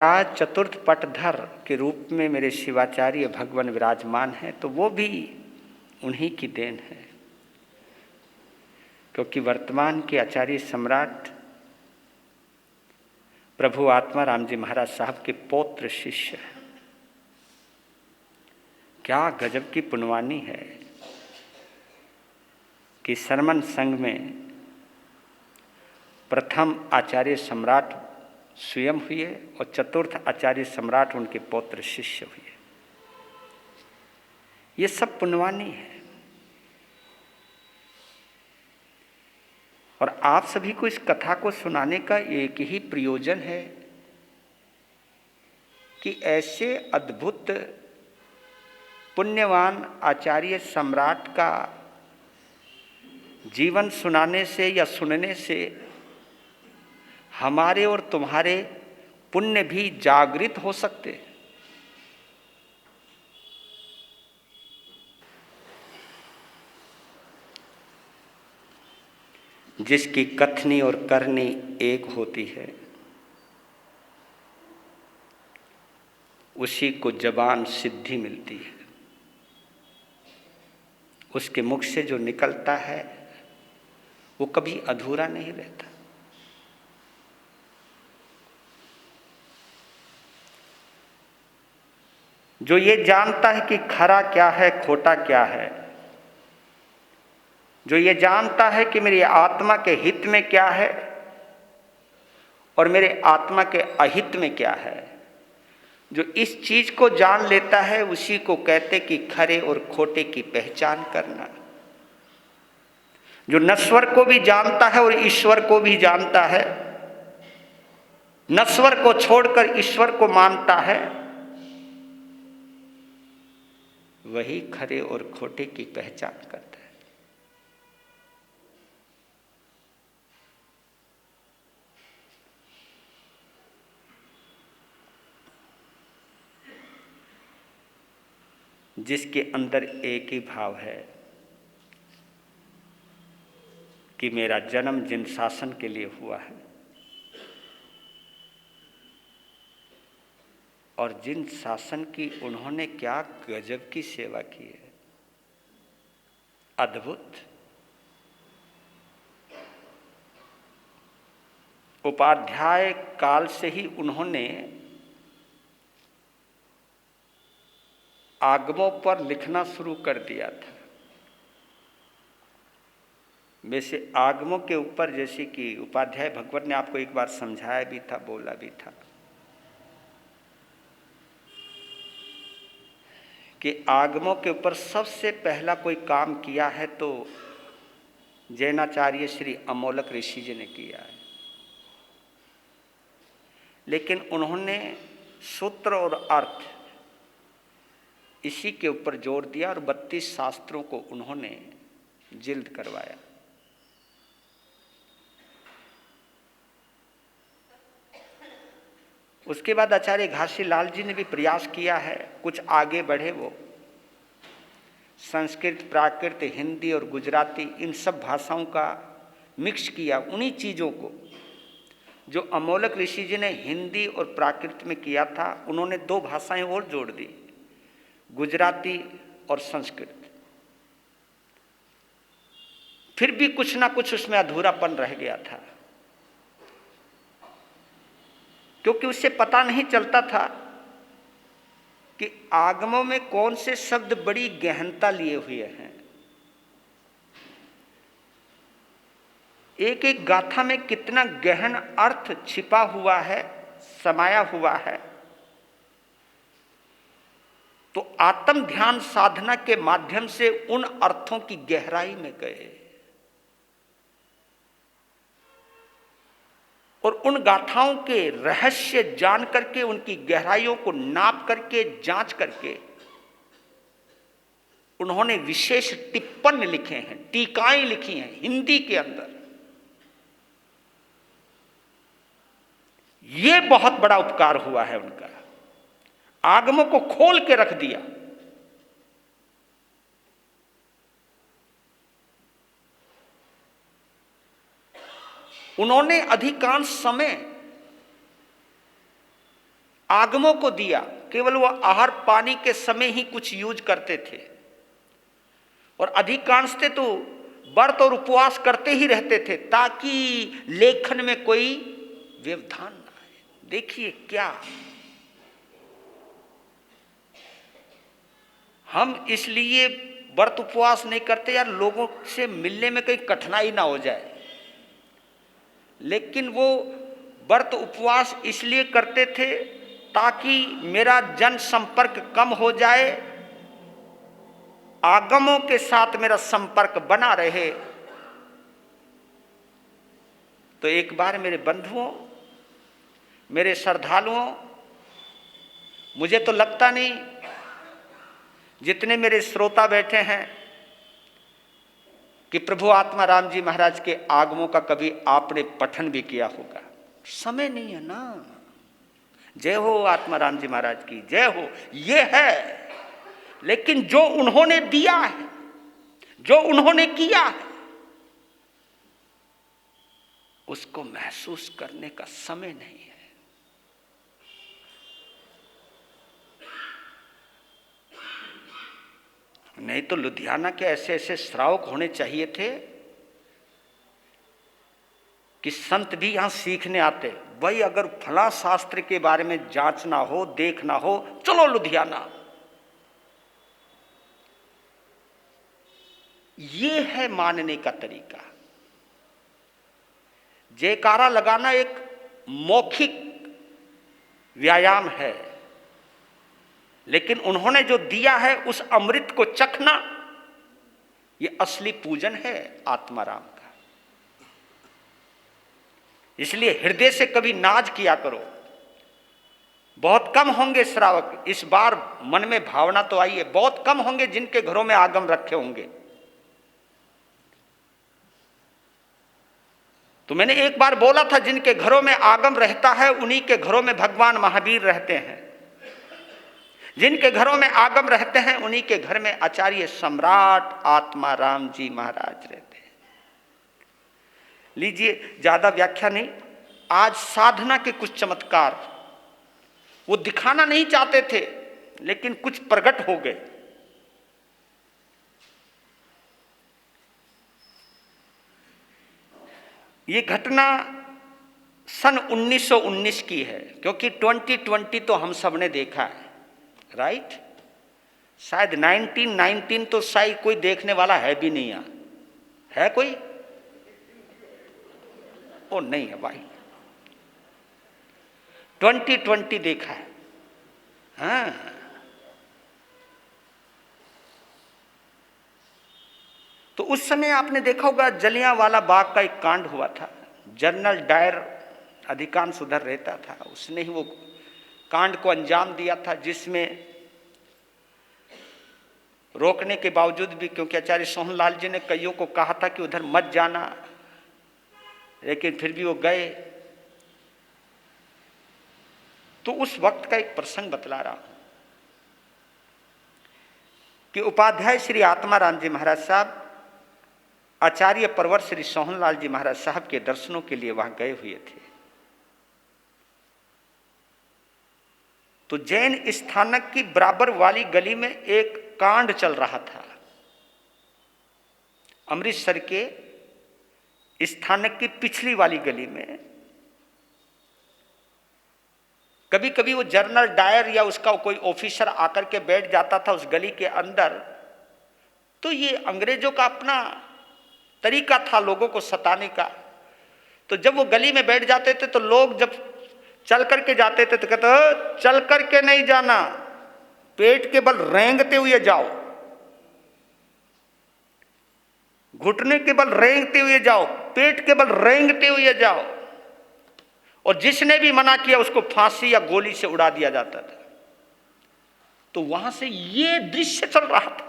आज चतुर्थ पटधर के रूप में मेरे शिवाचार्य भगवान विराजमान हैं, तो वो भी उन्हीं की देन है। क्योंकि वर्तमान के आचार्य सम्राट प्रभु आत्मा राम जी महाराज साहब के पौत्र शिष्य हैं। क्या गजब की पुण्यवानी है कि सरमन संघ में प्रथम आचार्य सम्राट स्वयं हुए और चतुर्थ आचार्य सम्राट उनके पौत्र शिष्य हुए। ये सब पुण्यवानी है। और आप सभी को इस कथा को सुनाने का एक ही प्रयोजन है कि ऐसे अद्भुत पुण्यवान आचार्य सम्राट का जीवन सुनाने से या सुनने से हमारे और तुम्हारे पुण्य भी जागृत हो सकते हैं। जिसकी कथनी और करनी एक होती है, उसी को जबान सिद्धि मिलती है। उसके मुख से जो निकलता है वो कभी अधूरा नहीं रहता। जो ये जानता है कि खरा क्या है खोटा क्या है, जो ये जानता है कि मेरी आत्मा के हित में क्या है और मेरे आत्मा के अहित में क्या है, जो इस चीज को जान लेता है, उसी को कहते कि खरे और खोटे की पहचान करना। जो नश्वर को भी जानता है और ईश्वर को भी जानता है, नश्वर को छोड़कर ईश्वर को मानता है, वही खरे और खोटे की पहचान करता है। जिसके अंदर एक ही भाव है कि मेरा जन्म जिन शासन के लिए हुआ है और जिन शासन की उन्होंने क्या गजब की सेवा की है, अद्भुत। उपाध्याय काल से ही उन्होंने आगमों पर लिखना शुरू कर दिया था। वैसे आगमों के ऊपर, जैसे कि उपाध्याय भगवत ने आपको एक बार समझाया भी था, बोला भी था कि आगमों के ऊपर सबसे पहला कोई काम किया है तो जैनाचार्य श्री अमोलक ऋषि जी ने किया है। लेकिन उन्होंने सूत्र और अर्थ इसी के ऊपर जोर दिया और 32 शास्त्रों को उन्होंने जिल्द करवाया। उसके बाद आचार्य घासी लाल जी ने भी प्रयास किया है, कुछ आगे बढ़े। वो संस्कृत, प्राकृत, हिंदी और गुजराती, इन सब भाषाओं का मिक्स किया। उन्हीं चीज़ों को जो अमोलक ऋषि जी ने हिंदी और प्राकृत में किया था, उन्होंने 2 भाषाएं और जोड़ दी, गुजराती और संस्कृत। फिर भी कुछ ना कुछ उसमें अधूरापन रह गया था, क्योंकि उससे पता नहीं चलता था कि आगमों में कौन से शब्द बड़ी गहनता लिए हुए हैं। एक एक गाथा में कितना गहन अर्थ छिपा हुआ है, समाया हुआ है। तो आत्म ध्यान साधना के माध्यम से उन अर्थों की गहराई में गए और उन गाथाओं के रहस्य जान करके, उनकी गहराइयों को नाप करके, जांच करके उन्होंने विशेष टिप्पण लिखे हैं, टीकाएं लिखी हैं हिंदी के अंदर। ये बहुत बड़ा उपकार हुआ है उनका, आगमों को खोल के रख दिया। उन्होंने अधिकांश समय आगमों को दिया, केवल वो आहार पानी के समय ही कुछ यूज करते थे और अधिकांशतः तो व्रत और उपवास करते ही रहते थे ताकि लेखन में कोई व्यवधान ना आए। देखिए क्या हम इसलिए व्रत उपवास नहीं करते यार लोगों से मिलने में कहीं कठिनाई ना हो जाए, लेकिन वो व्रत उपवास इसलिए करते थे ताकि मेरा जन संपर्क कम हो जाए, आगमों के साथ मेरा संपर्क बना रहे। तो एक बार मेरे बंधुओं, मेरे श्रद्धालुओं, मुझे तो लगता नहीं जितने मेरे श्रोता बैठे हैं कि प्रभु आत्मा राम जी महाराज के आगमों का कभी आपने पठन भी किया होगा। समय नहीं है ना। जय हो आत्मा राम जी महाराज की जय हो। ये है, लेकिन जो उन्होंने दिया है, जो उन्होंने किया है, उसको महसूस करने का समय नहीं है। नहीं तो लुधियाना के ऐसे ऐसे श्रावक होने चाहिए थे कि संत भी यहां सीखने आते। भाई अगर फला शास्त्र के बारे में जांचना हो, देखना हो, चलो लुधियाना। ये है मानने का तरीका। जयकारा लगाना एक मौखिक व्यायाम है, लेकिन उन्होंने जो दिया है उस अमृत को चखना, ये असली पूजन है आत्माराम का। इसलिए हृदय से कभी नाज किया करो। बहुत कम होंगे श्रावक, इस बार मन में भावना तो आई है, बहुत कम होंगे जिनके घरों में आगम रखे होंगे। तो मैंने एक बार बोला था जिनके घरों में आगम रहता है उन्हीं के घरों में भगवान महावीर रहते हैं, जिनके घरों में आगम रहते हैं उन्हीं के घर में आचार्य सम्राट आत्मा राम जी महाराज रहते हैं। लीजिए ज्यादा व्याख्या नहीं, आज साधना के कुछ चमत्कार वो दिखाना नहीं चाहते थे लेकिन कुछ प्रकट हो गए। ये घटना सन 1919 की है, क्योंकि 2020 तो हम सब ने देखा है, राइट। शायद 1919 तो शायद कोई देखने वाला है भी नहीं। यहाँ है कोई? ओ नहीं है भाई, 2020 देखा है। हाँ, तो उस समय आपने देखा होगा जलियांवाला बाग का एक कांड हुआ था। जनरल डायर अधिकांश उधर रहता था, उसने ही वो कांड को अंजाम दिया था, जिसमें रोकने के बावजूद भी, क्योंकि आचार्य सोहनलाल जी ने कईयों को कहा था कि उधर मत जाना, लेकिन फिर भी वो गए। तो उस वक्त का एक प्रसंग बतला रहा हूं कि उपाध्याय श्री आत्माराम जी महाराज साहब आचार्य परवर श्री सोहनलाल जी महाराज साहब के दर्शनों के लिए वहां गए हुए थे। तो जैन स्थानक की बराबर वाली गली में एक कांड चल रहा था। अमृतसर के स्थानक की पिछली वाली गली में कभी कभी वो जनरल डायर या उसका कोई ऑफिसर आकर के बैठ जाता था उस गली के अंदर। तो ये अंग्रेजों का अपना तरीका था लोगों को सताने का। तो जब वो गली में बैठ जाते थे तो लोग जब चल करके जाते थे तो कहते चल करके नहीं जाना, पेट के बल रेंगते हुए जाओ, घुटने के बल रेंगते हुए जाओ, पेट के बल रेंगते हुए जाओ। और जिसने भी मना किया उसको फांसी या गोली से उड़ा दिया जाता था। तो वहां से ये दृश्य चल रहा था।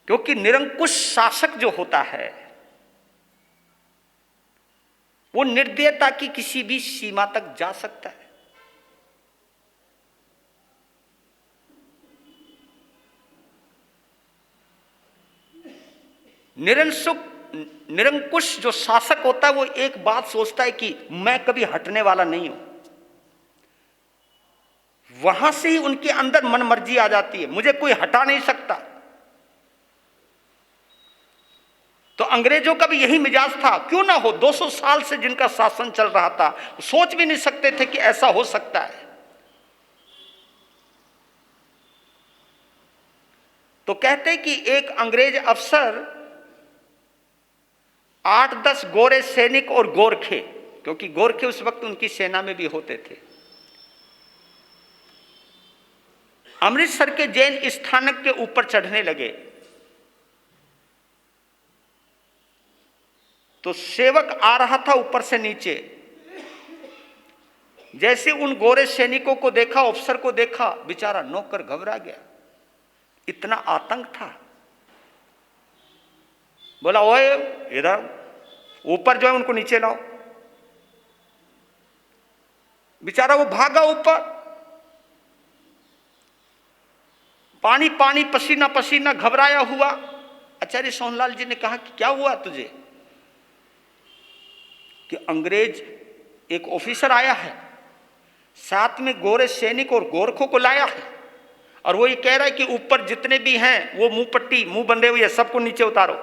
क्योंकि निरंकुश शासक जो होता है वो निर्दयता की किसी भी सीमा तक जा सकता है। निरंकुश निरंकुश जो शासक होता है वो एक बात सोचता है कि मैं कभी हटने वाला नहीं हूं। वहां से ही उनके अंदर मनमर्जी आ जाती है, मुझे कोई हटा नहीं सकता। तो अंग्रेजों का भी यही मिजाज था, क्यों ना हो, 200 साल से जिनका शासन चल रहा था, सोच भी नहीं सकते थे कि ऐसा हो सकता है। तो कहते कि एक अंग्रेज अफसर 8-10 गोरे सैनिक और गोरखे, क्योंकि गोरखे उस वक्त उनकी सेना में भी होते थे, अमृतसर के जैन स्थानक के ऊपर चढ़ने लगे। तो सेवक आ रहा था ऊपर से नीचे, जैसे उन गोरे सैनिकों को देखा, अफसर को देखा, बेचारा नौकर घबरा गया, इतना आतंक था। बोला ओए इधर ऊपर जो है उनको नीचे लाओ। बेचारा वो भागा ऊपर, पानी पानी, पसीना पसीना, घबराया हुआ। आचार्य सोहनलाल जी ने कहा कि क्या हुआ तुझे? कि अंग्रेज एक ऑफिसर आया है, साथ में गोरे सैनिक और गोरखों को लाया है, और वो ये कह रहा है कि ऊपर जितने भी हैं वो मुंह पट्टी, मुंह बंधे हुए, सबको नीचे उतारो।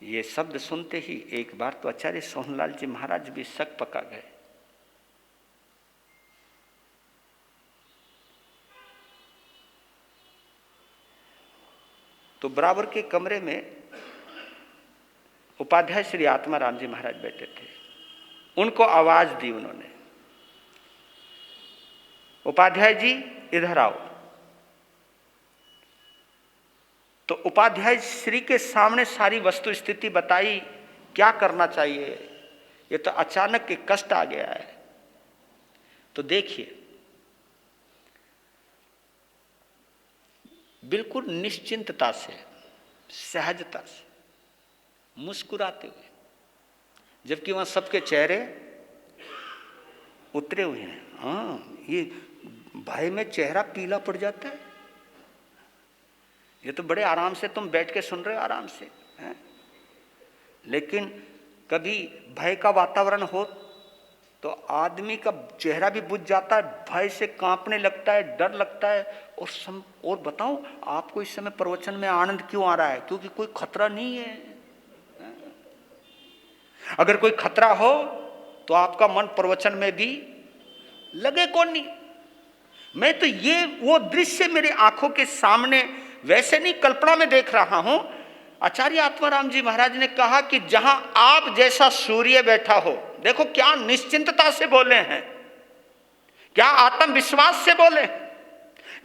ये शब्द सुनते ही एक बार तो आचार्य सोहनलाल जी महाराज भी शक पका गए। तो बराबर के कमरे में उपाध्याय श्री आत्माराम जी महाराज बैठे थे, उनको आवाज दी उन्होंने, उपाध्याय जी इधर आओ। तो उपाध्याय श्री के सामने सारी वस्तु स्थिति बताई, क्या करना चाहिए, ये तो अचानक के कष्ट आ गया है। तो देखिए, बिल्कुल निश्चिंतता से, सहजता से, मुस्कुराते हुए, जबकि वहां सबके चेहरे उतरे हुए हैं। हाँ, ये भाई में चेहरा पीला पड़ जाता है, ये तो बड़े आराम से तुम बैठ के सुन रहे हो, आराम से हैं? लेकिन कभी भय का वातावरण हो तो आदमी का चेहरा भी बुझ जाता है, भय से कांपने लगता है, डर लगता है। और बताओ आपको इस समय प्रवचन में आनंद क्यों आ रहा है? क्योंकि कोई खतरा नहीं है। अगर कोई खतरा हो तो आपका मन प्रवचन में भी लगे कौन नहीं। मैं तो ये वो दृश्य मेरी आंखों के सामने वैसे नहीं कल्पना में देख रहा हूं। आचार्य आत्माराम जी महाराज ने कहा कि जहां आप जैसा सूर्य बैठा हो, देखो क्या निश्चिंतता से बोले हैं, क्या आत्मविश्वास से बोले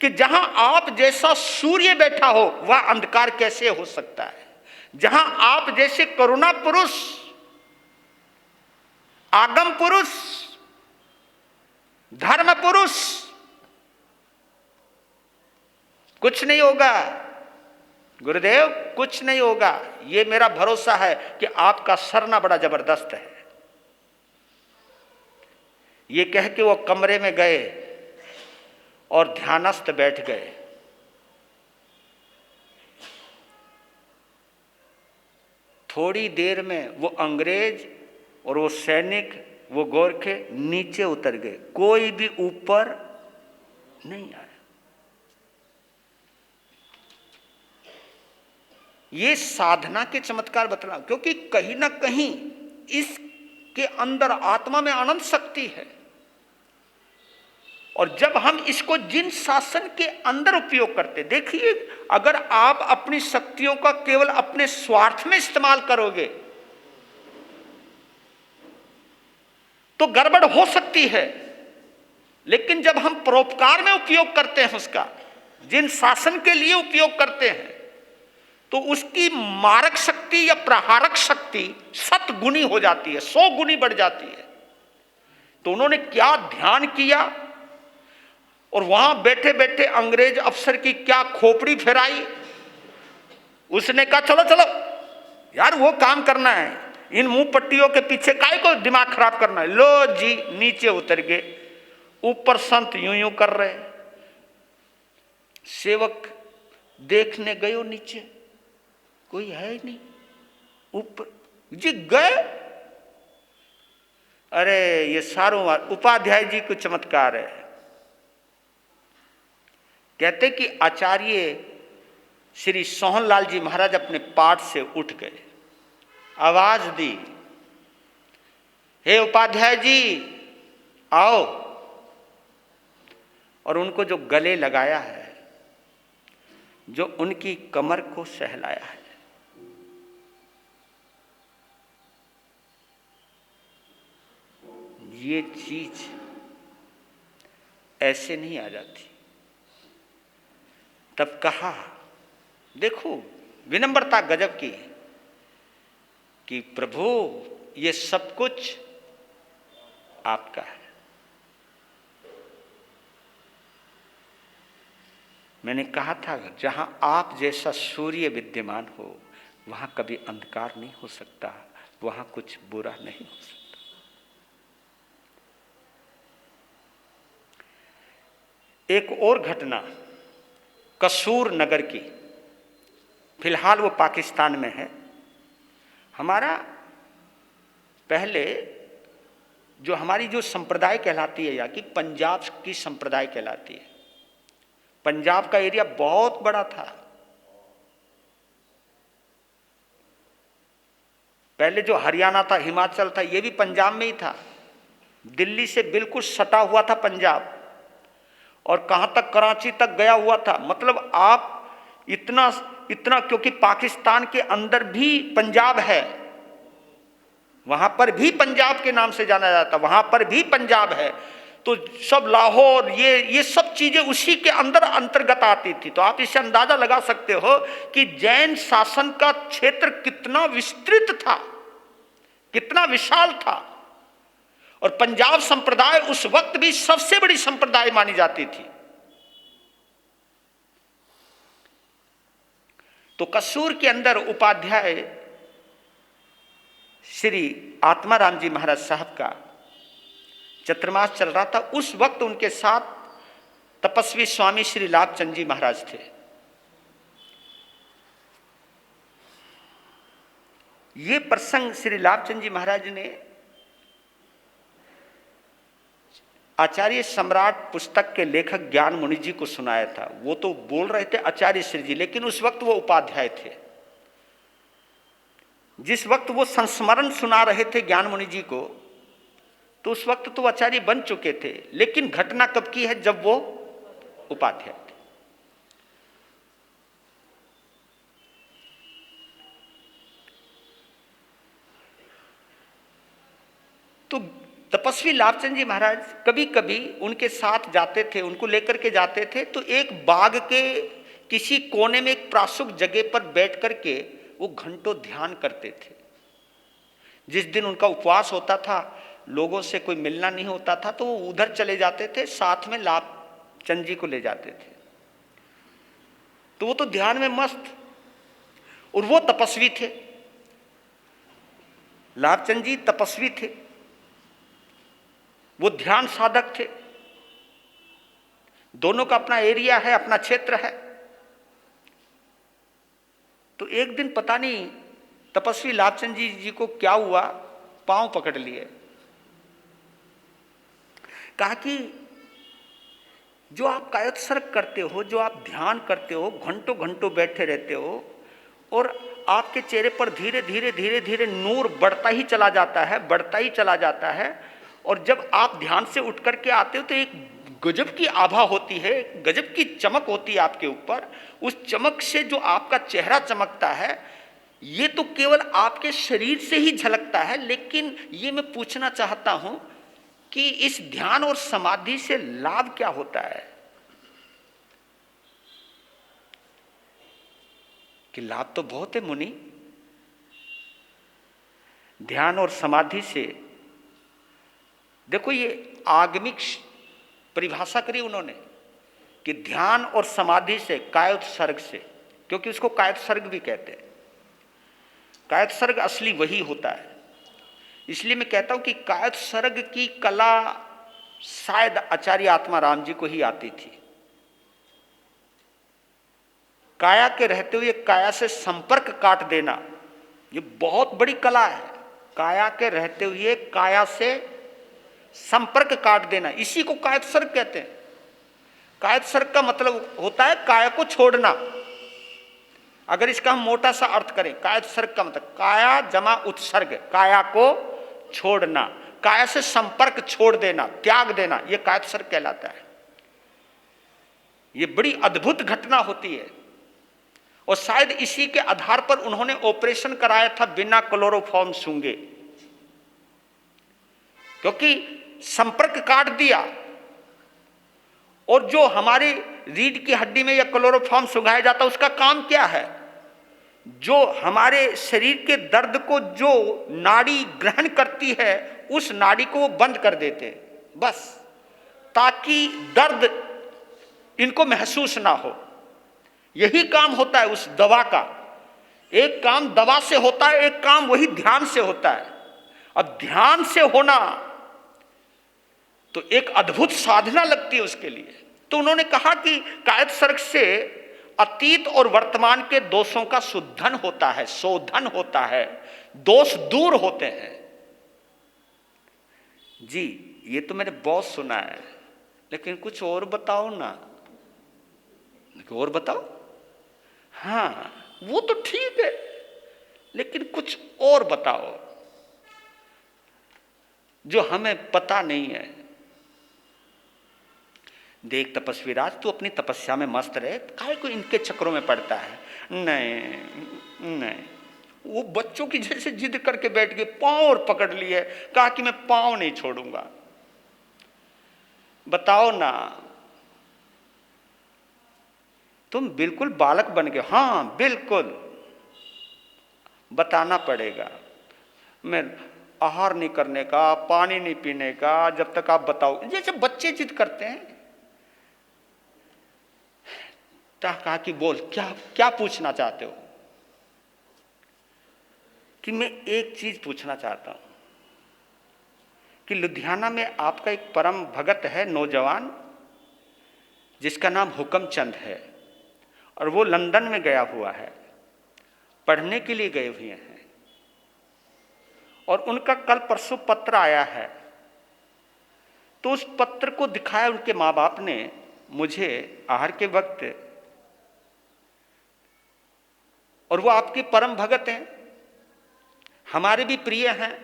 कि जहां आप जैसा सूर्य बैठा हो वह अंधकार कैसे हो सकता है। जहां आप जैसे करुणा पुरुष, आगम पुरुष, धर्म पुरुष, कुछ नहीं होगा गुरुदेव, कुछ नहीं होगा, ये मेरा भरोसा है कि आपका सरना बड़ा जबरदस्त है। ये कह के वो कमरे में गए और ध्यानस्थ बैठ गए। थोड़ी देर में वो अंग्रेज और वो सैनिक, वो गोरखे नीचे उतर गए, कोई भी ऊपर नहीं आया। ये साधना के चमत्कार बतला, क्योंकि कहीं ना कहीं इसके अंदर आत्मा में अनंत शक्ति है, और जब हम इसको जिन शासन के अंदर उपयोग करते, देखिए अगर आप अपनी शक्तियों का केवल अपने स्वार्थ में इस्तेमाल करोगे तो गड़बड़ हो सकती है, लेकिन जब हम परोपकार में उपयोग करते हैं उसका, जिन शासन के लिए उपयोग करते हैं, तो उसकी मारक शक्ति या प्रहारक शक्ति 7 गुनी हो जाती है, 100 गुनी बढ़ जाती है। तो उन्होंने क्या ध्यान किया, और वहां बैठे बैठे अंग्रेज अफसर की क्या खोपड़ी फेराई। उसने कहा चलो चलो यार, वो काम करना है, इन मुंह पट्टियों के पीछे काहे को दिमाग खराब करना है। लो जी, नीचे उतर गए। ऊपर संत यूं यूं कर रहे, सेवक देखने गयो नीचे, कोई है ही नहीं। ऊपर जी गए, अरे ये सारों उपाध्याय जी को चमत्कार है। कहते कि आचार्य श्री सोहनलाल जी महाराज अपने पाठ से उठ गए, आवाज दी, हे उपाध्याय जी आओ, और उनको जो गले लगाया है, जो उनकी कमर को सहलाया है, ये चीज ऐसे नहीं आ जाती। तब कहा, देखो विनम्रता गजब की है कि प्रभु ये सब कुछ आपका है। मैंने कहा था जहां आप जैसा सूर्य विद्यमान हो वहां कभी अंधकार नहीं हो सकता, वहां कुछ बुरा नहीं हो सकता। एक और घटना कसूर नगर की, फिलहाल वो पाकिस्तान में है। हमारा पहले जो हमारी जो संप्रदाय कहलाती है, या कि पंजाब की संप्रदाय कहलाती है, पंजाब का एरिया बहुत बड़ा था। पहले जो हरियाणा था, हिमाचल था, ये भी पंजाब में ही था। दिल्ली से बिल्कुल सटा हुआ था पंजाब, और कहां तक, कराची तक गया हुआ था। मतलब आप इतना इतना, क्योंकि पाकिस्तान के अंदर भी पंजाब है, वहां पर भी पंजाब के नाम से जाना जाता, वहां पर भी पंजाब है। तो सब लाहौर, ये सब चीजें उसी के अंदर अंतर्गत आती थी। तो आप इससे अंदाजा लगा सकते हो कि जैन शासन का क्षेत्र कितना विस्तृत था, कितना विशाल था। और पंजाब संप्रदाय उस वक्त भी सबसे बड़ी संप्रदाय मानी जाती थी। तो कसूर के अंदर उपाध्याय श्री आत्माराम जी महाराज साहब का चतुर्मास चल रहा था। उस वक्त उनके साथ तपस्वी स्वामी श्री लाभचंद जी महाराज थे। ये प्रसंग श्री लाभचंद जी महाराज ने आचार्य सम्राट पुस्तक के लेखक ज्ञान मुनि जी को सुनाया था। वो तो बोल रहे थे आचार्य श्री जी, लेकिन उस वक्त वो उपाध्याय थे। जिस वक्त वो संस्मरण सुना रहे थे ज्ञान मुनि जी को, तो उस वक्त तो आचार्य बन चुके थे। लेकिन घटना कब की है, जब वो उपाध्याय थे। तो तपस्वी लाभचंद जी महाराज कभी कभी उनके साथ जाते थे, उनको लेकर के जाते थे। तो एक बाग के किसी कोने में एक प्रासुक जगह पर बैठ करके वो घंटों ध्यान करते थे। जिस दिन उनका उपवास होता था, लोगों से कोई मिलना नहीं होता था, तो वो उधर चले जाते थे, साथ में लाभचंद जी को ले जाते थे। तो वो तो ध्यान में मस्त, और वो तपस्वी थे। लाभचंद जी तपस्वी थे, वो ध्यान साधक थे। दोनों का अपना एरिया है, अपना क्षेत्र है। तो एक दिन पता नहीं तपस्वी लाभचंद जी को क्या हुआ, पांव पकड़ लिए। कहा कि जो आप कायोत्सर्ग करते हो, जो आप ध्यान करते हो, घंटों घंटों बैठे रहते हो, और आपके चेहरे पर धीरे धीरे धीरे धीरे नूर बढ़ता ही चला जाता है, बढ़ता ही चला जाता है। और जब आप ध्यान से उठ करके आते हो तो एक गजब की आभा होती है, गजब की चमक होती है आपके ऊपर। उस चमक से जो आपका चेहरा चमकता है, ये तो केवल आपके शरीर से ही झलकता है। लेकिन ये मैं पूछना चाहता हूं कि इस ध्यान और समाधि से लाभ क्या होता है? कि लाभ तो बहुत है मुनि। ध्यान और समाधि से, देखो ये आगमिक परिभाषा करी उन्होंने कि ध्यान और समाधि से, कायोत्सर्ग से, क्योंकि उसको कायोत्सर्ग भी कहते हैं। कायोत्सर्ग असली वही होता है। इसलिए मैं कहता हूं कि कायोत्सर्ग की कला शायद आचार्य आत्माराम जी को ही आती थी। काया के रहते हुए काया से संपर्क काट देना, ये बहुत बड़ी कला है। काया के रहते हुए काया से संपर्क काट देना, इसी को कायत सर्ग कहते हैं। कायत सर्ग का मतलब होता है काया को छोड़ना। अगर इसका हम मोटा सा अर्थ करें, कायत सर्ग का मतलब काया जमा उत्सर्ग, काया को छोड़ना, काया से संपर्क छोड़ देना, त्याग देना, यह कायत सर्ग कहलाता है। यह बड़ी अद्भुत घटना होती है और शायद इसी के आधार पर उन्होंने ऑपरेशन कराया था बिना क्लोरोफॉर्म सूंघे, क्योंकि संपर्क काट दिया। और जो हमारी रीढ़ की हड्डी में या क्लोरोफॉर्म सुंघाया जाता है, उसका काम क्या है? जो हमारे शरीर के दर्द को जो नाड़ी ग्रहण करती है, उस नाड़ी को वो बंद कर देते बस, ताकि दर्द इनको महसूस ना हो। यही काम होता है उस दवा का। एक काम दवा से होता है, एक काम वही ध्यान से होता है। अब ध्यान से होना तो एक अद्भुत साधना लगती है उसके लिए। तो उन्होंने कहा कि कायत सर्ग से अतीत और वर्तमान के दोषों का शुद्धन होता है, शोधन होता है, दोष दूर होते हैं। जी ये तो मैंने बहुत सुना है, लेकिन कुछ और बताओ ना, और बताओ। हाँ वो तो ठीक है, लेकिन कुछ और बताओ जो हमें पता नहीं है। देख तपस्वी राज, तू अपनी तपस्या में मस्त रहे, काहे को इनके चक्रों में पड़ता है। नहीं नहीं, वो बच्चों की जैसे जिद करके बैठ गए, पांव और पकड़ लिए, कहा कि मैं पांव नहीं छोड़ूंगा। बताओ ना, तुम बिल्कुल बालक बन गए। हाँ बिल्कुल, बताना पड़ेगा। मैं आहार नहीं करने का, पानी नहीं पीने का, जब तक आप बताओ। जैसे बच्चे जिद करते हैं। कहा कि बोल, क्या क्या पूछना चाहते हो? कि मैं एक चीज पूछना चाहता हूं कि लुधियाना में आपका एक परम भगत है, नौजवान, जिसका नाम हुक्म चंद है, और वो लंदन में गया हुआ है, पढ़ने के लिए गए हुए हैं, और उनका कल परसों पत्र आया है। तो उस पत्र को दिखाया उनके माँ बाप ने मुझे आहार के वक्त, और वो आपके परम भगत हैं, हमारे भी प्रिय हैं,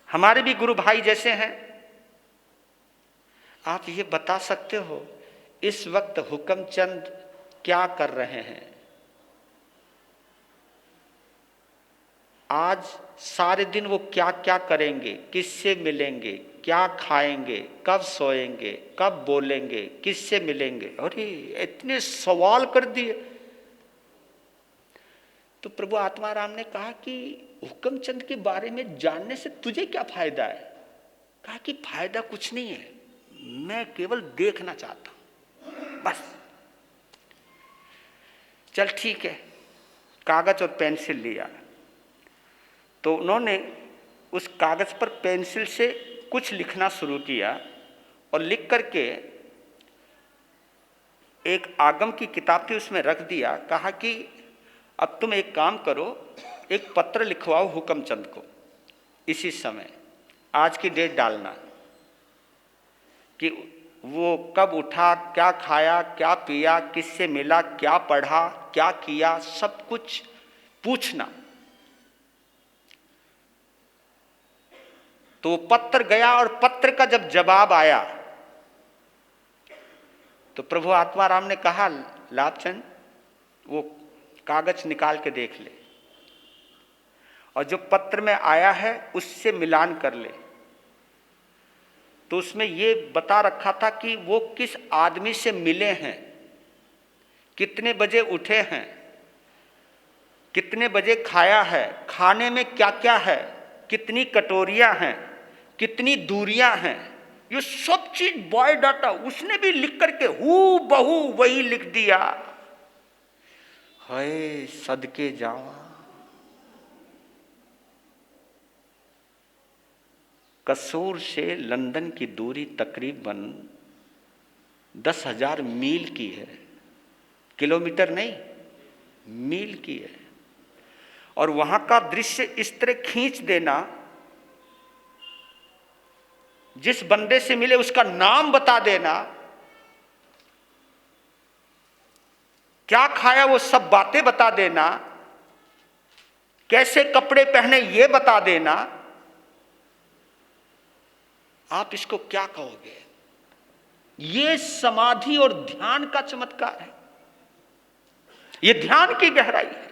हमारे भी गुरु भाई जैसे हैं। आप ये बता सकते हो इस वक्त हुक्म चंद क्या कर रहे हैं? आज सारे दिन वो क्या क्या करेंगे, किससे मिलेंगे, क्या खाएंगे, कब सोएंगे, कब बोलेंगे, किससे मिलेंगे? अरे इतने सवाल कर दिए। तो प्रभु आत्माराम ने कहा कि हुक्मचंद के बारे में जानने से तुझे क्या फायदा है? कहा कि फायदा कुछ नहीं है, मैं केवल देखना चाहता हूं बस। चल ठीक है, कागज और पेंसिल लिया। तो उन्होंने उस कागज पर पेंसिल से कुछ लिखना शुरू किया, और लिख करके एक आगम की किताब थी उसमें रख दिया। कहा कि अब तुम एक काम करो, एक पत्र लिखवाओ हुक्मचंद को इसी समय, आज की डेट डालना कि वो कब उठा, क्या खाया, क्या पिया, किससे मिला, क्या पढ़ा, क्या किया, सब कुछ पूछना। तो पत्र गया, और पत्र का जब जवाब आया तो प्रभु आत्माराम ने कहा, लाभचंद वो कागज निकाल के देख ले, और जो पत्र में आया है उससे मिलान कर ले। तो उसमें ये बता रखा था कि वो किस आदमी से मिले हैं, कितने बजे उठे हैं, कितने बजे खाया है, खाने में क्या क्या है, कितनी कटोरियां हैं, कितनी दूरियां हैं, ये सब चीज बायोडाटा उसने भी लिख करके हू बहू वही लिख दिया। हाय सदके जावा, कसूर से लंदन की दूरी तकरीबन 10,000 मील की है, किलोमीटर नहीं, मील की है। और वहां का दृश्य इस तरह खींच देना, जिस बंदे से मिले उसका नाम बता देना, क्या खाया वो सब बातें बता देना, कैसे कपड़े पहने ये बता देना, आप इसको क्या कहोगे? ये समाधि और ध्यान का चमत्कार है, ये ध्यान की गहराई है।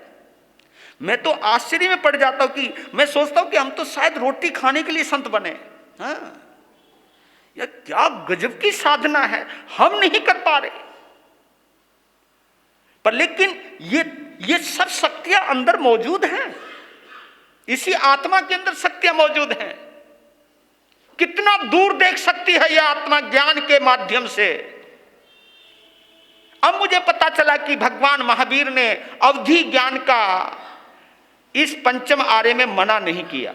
मैं तो आश्चर्य में पड़ जाता हूं कि मैं सोचता हूं कि हम तो शायद रोटी खाने के लिए संत बने। हाँ, यह क्या गजब की साधना है, हम नहीं कर पा रहे। पर लेकिन ये सब शक्तियां अंदर मौजूद हैं, इसी आत्मा के अंदर शक्तियां मौजूद हैं। कितना दूर देख सकती है यह आत्मा ज्ञान के माध्यम से। अब मुझे पता चला कि भगवान महावीर ने अवधि ज्ञान का इस पंचम आर्य में मना नहीं किया।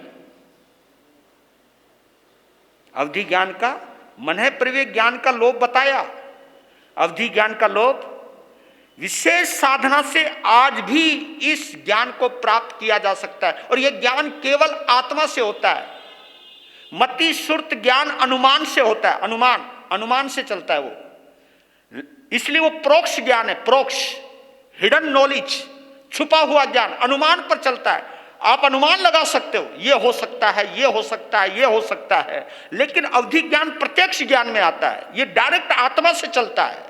अवधि ज्ञान का मन है प्रवेग ज्ञान का लोभ बताया। अवधि ज्ञान का लोभ विशेष साधना से आज भी इस ज्ञान को प्राप्त किया जा सकता है, और यह ज्ञान केवल आत्मा से होता है। मति श्रुत ज्ञान अनुमान से होता है, अनुमान से चलता है वो, इसलिए वो प्रोक्ष ज्ञान है। प्रोक्ष हिडन नॉलेज, छुपा हुआ ज्ञान अनुमान पर चलता है। आप अनुमान लगा सकते हो, ये हो सकता है, ये हो सकता है, ये हो सकता है, लेकिन अवधि ज्ञान प्रत्यक्ष ज्ञान में आता है, ये डायरेक्ट आत्मा से चलता है।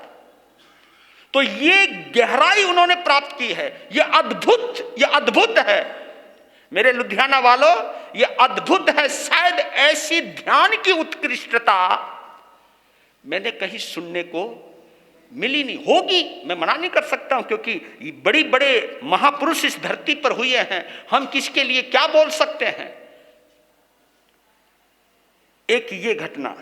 तो ये गहराई उन्होंने प्राप्त की है, ये अद्भुत है मेरे लुधियाना वालों, ये अद्भुत है। शायद ऐसी ध्यान की उत्कृष्टता मैंने कहीं सुनने को मिली नहीं होगी, मैं मना नहीं कर सकता हूं, क्योंकि बड़े बड़े महापुरुष इस धरती पर हुए हैं, हम किसके लिए क्या बोल सकते हैं। एक ये घटना,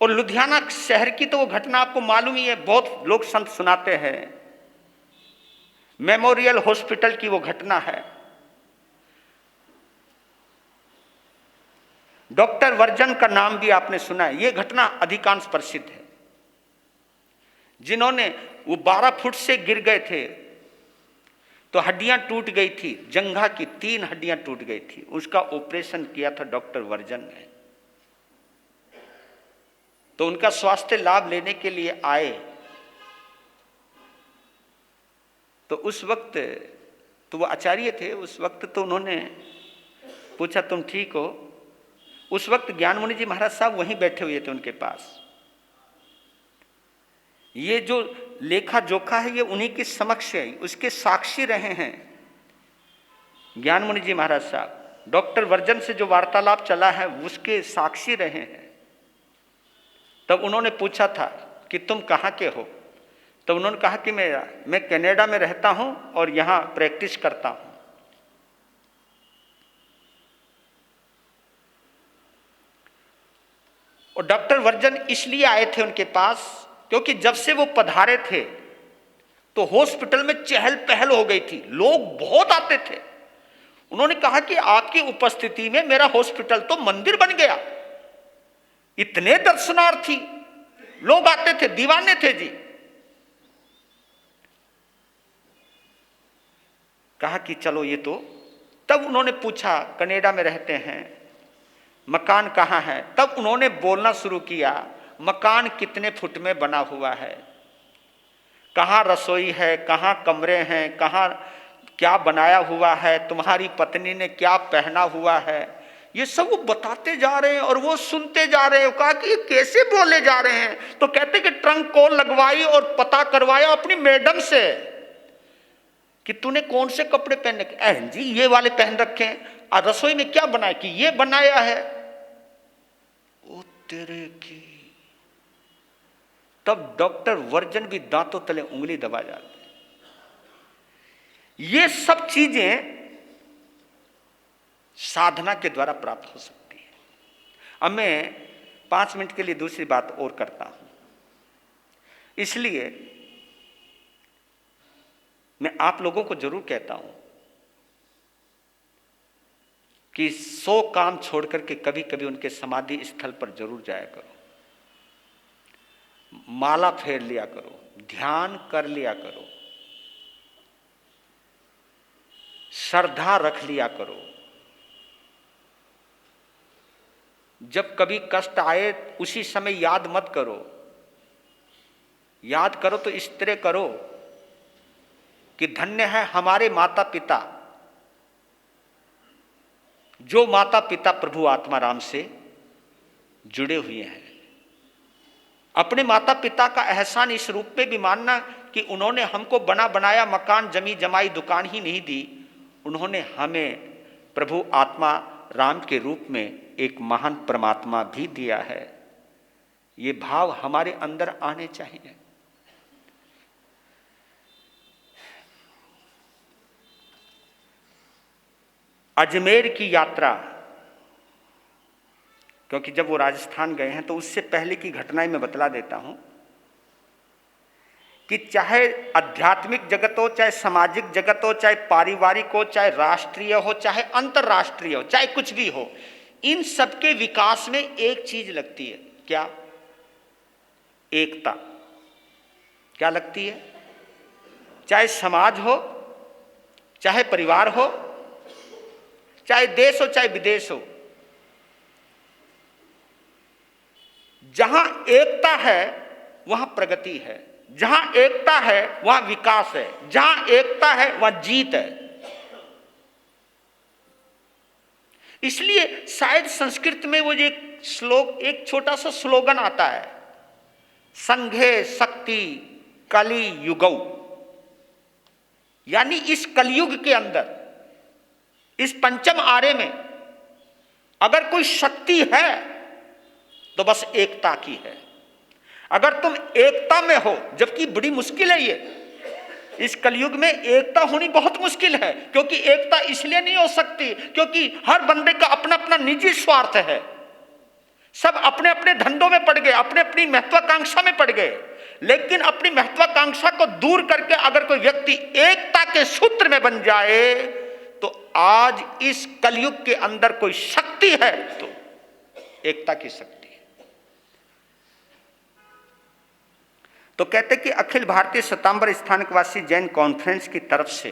और लुधियाना शहर की तो वो घटना आपको मालूम ही है, बहुत लोग संत सुनाते हैं। मेमोरियल हॉस्पिटल की वो घटना है। डॉक्टर वर्जन का नाम भी आपने सुना है, ये घटना अधिकांश प्रसिद्ध है। जिन्होंने वो 12 फुट से गिर गए थे तो हड्डियां टूट गई थी, जंघा की 3 हड्डियां टूट गई थी, उसका ऑपरेशन किया था डॉक्टर वर्जन ने। तो उनका स्वास्थ्य लाभ लेने के लिए आए, तो उस वक्त तो वो आचार्य थे, उस वक्त तो उन्होंने पूछा तुम ठीक हो। उस वक्त ज्ञान मुनि जी महाराज साहब वहीं बैठे हुए थे उनके पास। ये जो लेखा जोखा है ये उन्हीं के समक्ष है, उसके साक्षी रहे हैं ज्ञान मुनि जी महाराज साहब। डॉक्टर वर्जन से जो वार्तालाप चला है उसके साक्षी रहे हैं। तब उन्होंने पूछा था कि तुम कहाँ के हो? तो उन्होंने कहा कि मैं कनाडा में रहता हूं और यहां प्रैक्टिस करता हूं। और डॉक्टर वर्जन इसलिए आए थे उनके पास क्योंकि जब से वो पधारे थे तो हॉस्पिटल में चहल पहल हो गई थी, लोग बहुत आते थे। उन्होंने कहा कि आपकी उपस्थिति में मेरा हॉस्पिटल तो मंदिर बन गया, इतने दर्शनार्थी लोग आते थे, दीवाने थे जी। कहा कि चलो ये तो, तब उन्होंने पूछा कनाडा में रहते हैं, मकान कहाँ है? तब उन्होंने बोलना शुरू किया, मकान कितने फुट में बना हुआ है, कहाँ रसोई है, कहाँ कमरे हैं, कहाँ क्या बनाया हुआ है, तुम्हारी पत्नी ने क्या पहना हुआ है, ये सब वो बताते जा रहे हैं और वो सुनते जा रहे हैं। कहा कि ये कैसे बोले जा रहे हैं? तो कहते कि ट्रंक कॉल लगवाई और पता करवाया अपनी मैडम से कि तूने कौन से कपड़े पहने। जी ये वाले पहन रखे हैं। और रसोई में क्या बनाया? कि ये बनाया है। ओ तेरे की। तब डॉक्टर वर्जन भी दांतों तले उंगली दबा जाते। ये सब चीजें साधना के द्वारा प्राप्त हो सकती है। अब मैं 5 मिनट के लिए दूसरी बात और करता हूं। इसलिए मैं आप लोगों को जरूर कहता हूं कि 100 काम छोड़ करके कभी कभी उनके समाधि स्थल पर जरूर जाया करो, माला फेर लिया करो, ध्यान कर लिया करो। श्रद्धा रख लिया करो। जब कभी कष्ट आए उसी समय याद मत करो, याद करो तो इस तरह करो कि धन्य है हमारे माता पिता, जो माता पिता प्रभु आत्मा राम से जुड़े हुए हैं। अपने माता पिता का एहसान इस रूप में भी मानना कि उन्होंने हमको बना बनाया मकान, जमी जमाई दुकान ही नहीं दी, उन्होंने हमें प्रभु आत्मा राम के रूप में एक महान परमात्मा भी दिया है। ये भाव हमारे अंदर आने चाहिए। अजमेर की यात्रा, क्योंकि जब वो राजस्थान गए हैं तो उससे पहले की घटनाएं मैं बतला देता हूं कि चाहे आध्यात्मिक जगत हो, चाहे सामाजिक जगत हो, चाहे पारिवारिक हो, चाहे राष्ट्रीय हो, चाहे अंतर्राष्ट्रीय हो, चाहे कुछ भी हो, इन सबके विकास में एक चीज लगती है। क्या? एकता। क्या लगती है? चाहे समाज हो, चाहे परिवार हो, चाहे देश हो, चाहे विदेश हो, जहां एकता है वहां प्रगति है, जहां एकता है वहां विकास है, जहां एकता है वहां जीत है। इसलिए शायद संस्कृत में वो एक श्लोक, एक छोटा सा स्लोगन आता है, संघे शक्ति कलि युगौ, यानी इस कलयुग के अंदर, इस पंचम आरे में अगर कोई शक्ति है तो बस एकता की है। अगर तुम एकता में हो, जबकि बड़ी मुश्किल है ये, इस कलयुग में एकता होनी बहुत मुश्किल है, क्योंकि एकता इसलिए नहीं हो सकती क्योंकि हर बंदे का अपना अपना निजी स्वार्थ है। सब अपने अपने धंधों में पड़ गए, अपने अपनी महत्वाकांक्षा में पड़ गए। लेकिन अपनी महत्वाकांक्षा को दूर करके अगर कोई व्यक्ति एकता के सूत्र में बन जाए तो आज इस कलयुग के अंदर कोई शक्ति है तो एकता की शक्ति। तो कहते कि अखिल भारतीय श्वेतांबर स्थानकवासी जैन कॉन्फ्रेंस की तरफ से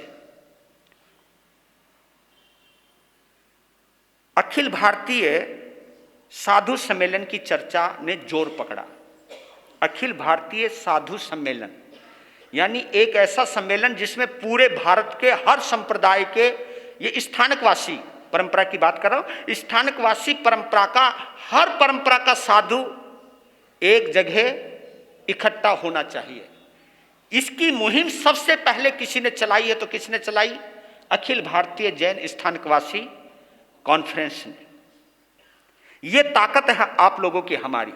अखिल भारतीय साधु सम्मेलन की चर्चा ने जोर पकड़ा। अखिल भारतीय साधु सम्मेलन यानी एक ऐसा सम्मेलन जिसमें पूरे भारत के हर संप्रदाय के, ये स्थानकवासी परंपरा की बात कर रहा हूं, स्थानकवासी परंपरा का, हर परंपरा का साधु एक जगह इकट्ठा होना चाहिए। इसकी मुहिम सबसे पहले किसी ने चलाई है तो किसने चलाई? अखिल भारतीय जैन स्थानकवासी कॉन्फ्रेंस ने। यह ताकत है आप लोगों की, हमारी।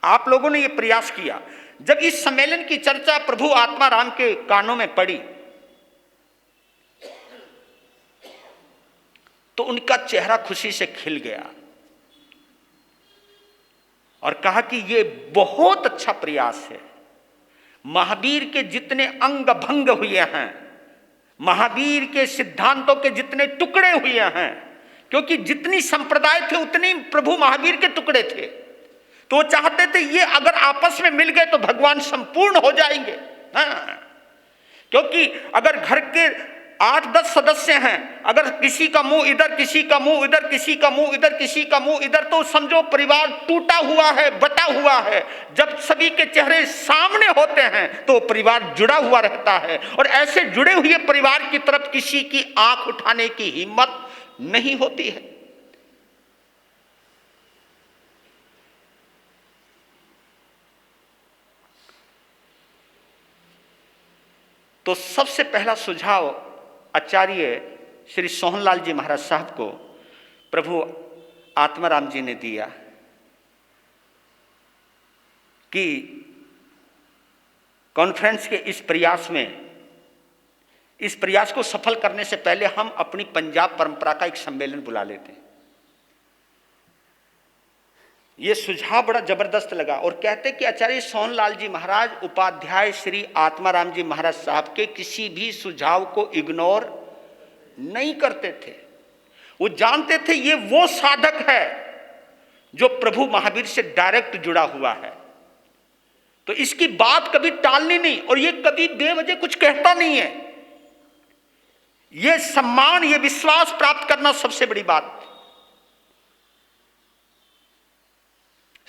आप लोगों ने यह प्रयास किया। जब इस सम्मेलन की चर्चा प्रभु आत्मा राम के कानों में पड़ी तो उनका चेहरा खुशी से खिल गया और कहा कि यह बहुत अच्छा प्रयास है। महावीर के जितने अंग भंग हुए हैं, महावीर के सिद्धांतों के जितने टुकड़े हुए हैं, क्योंकि जितनी संप्रदाय थे उतनी प्रभु महावीर के टुकड़े थे, तो वो चाहते थे ये अगर आपस में मिल गए तो भगवान संपूर्ण हो जाएंगे। हाँ, क्योंकि अगर घर के 8-10 सदस्य हैं, अगर किसी का मुंह इधर, किसी का मुंह इधर, किसी का मुंह इधर, किसी का मुंह इधर, तो समझो परिवार टूटा हुआ है, बटा हुआ है। जब सभी के चेहरे सामने होते हैं तो परिवार जुड़ा हुआ रहता है, और ऐसे जुड़े हुए परिवार की तरफ किसी की आंख उठाने की हिम्मत नहीं होती है। तो सबसे पहला सुझाव आचार्य श्री सोहनलाल जी महाराज साहब को प्रभु आत्माराम जी ने दिया कि कॉन्फ्रेंस के इस प्रयास को सफल करने से पहले हम अपनी पंजाब परंपरा का एक सम्मेलन बुला लेते हैं। ये सुझाव बड़ा जबरदस्त लगा और कहते कि आचार्य सोहनलाल जी महाराज उपाध्याय श्री आत्माराम जी महाराज साहब के किसी भी सुझाव को इग्नोर नहीं करते थे। वो जानते थे ये वो साधक है जो प्रभु महावीर से डायरेक्ट जुड़ा हुआ है, तो इसकी बात कभी टालनी नहीं, और ये कभी बेवजह कुछ कहता नहीं है। ये सम्मान, ये विश्वास प्राप्त करना सबसे बड़ी बात।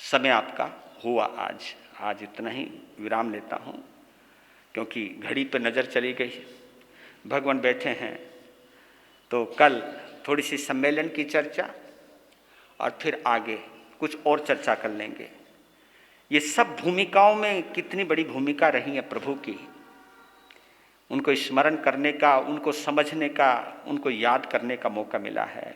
समय आपका हुआ आज इतना ही विराम लेता हूं, क्योंकि घड़ी पर नजर चली गई। भगवान बैठे हैं तो कल थोड़ी सी सम्मेलन की चर्चा और फिर आगे कुछ और चर्चा कर लेंगे। ये सब भूमिकाओं में कितनी बड़ी भूमिका रही है प्रभु की, उनको स्मरण करने का, उनको समझने का, उनको याद करने का मौका मिला है।